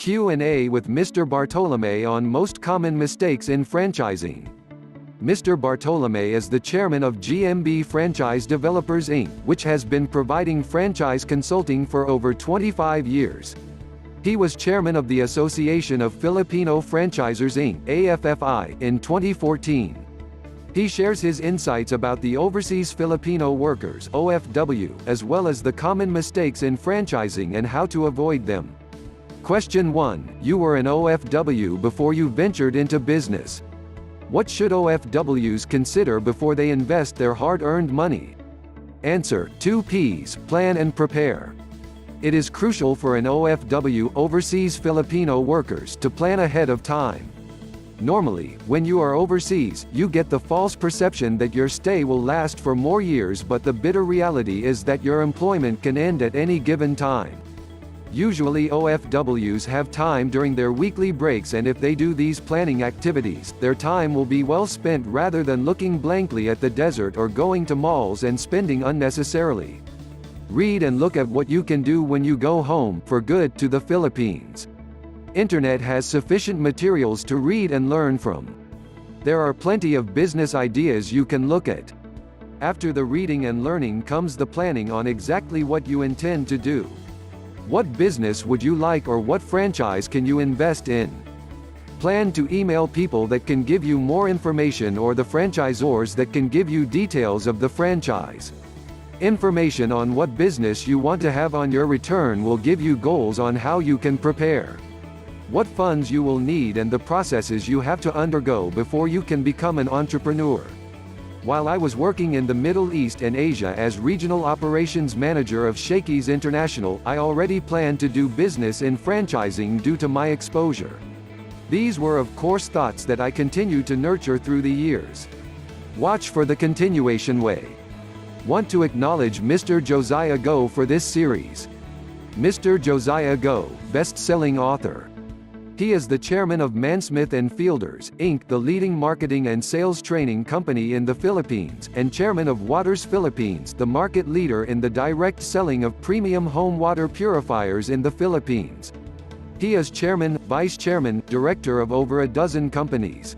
Q&A with Mr. Bartolome on most common mistakes in franchising. Mr. Bartolome is the chairman of GMB Franchise Developers Inc., which has been providing franchise consulting for over 25 years. He was chairman of the Association of Filipino Franchisers Inc. (AFFI) in 2014. He shares his insights about the overseas Filipino workers (OFW), as well as the common mistakes in franchising and how to avoid them. Question 1. You were an OFW before you ventured into business. What should OFWs consider before they invest their hard-earned money? Answer: 2 P's, plan and prepare. It is crucial for an OFW, overseas Filipino workers, to plan ahead of time. Normally, when you are overseas, you get the false perception that your stay will last for more years, but the bitter reality is that your employment can end at any given time. Usually OFWs have time during their weekly breaks, and if they do these planning activities, their time will be well spent rather than looking blankly at the desert or going to malls and spending unnecessarily. Read and look at what you can do when you go home for good to the Philippines. Internet has sufficient materials to read and learn from. There are plenty of business ideas you can look at. After the reading and learning comes the planning on exactly what you intend to do. What business would you like, or what franchise can you invest in? Plan to email people that can give you more information, or the franchisors that can give you details of the franchise. Information on what business you want to have on your return will give you goals on how you can prepare. What funds you will need and the processes you have to undergo before you can become an entrepreneur. While I was working in the Middle East and Asia as Regional Operations Manager of Shakey's International, I already planned to do business in franchising due to my exposure. These were of course thoughts that I continue to nurture through the years. Watch for the continuation way. Want to acknowledge Mr. Josiah Go for this series. Mr. Josiah Go, best-selling author. He is the chairman of Mansmith & Fielders, Inc., the leading marketing and sales training company in the Philippines, and chairman of Waters Philippines, the market leader in the direct selling of premium home water purifiers in the Philippines. He is chairman, vice chairman, director of over a dozen companies.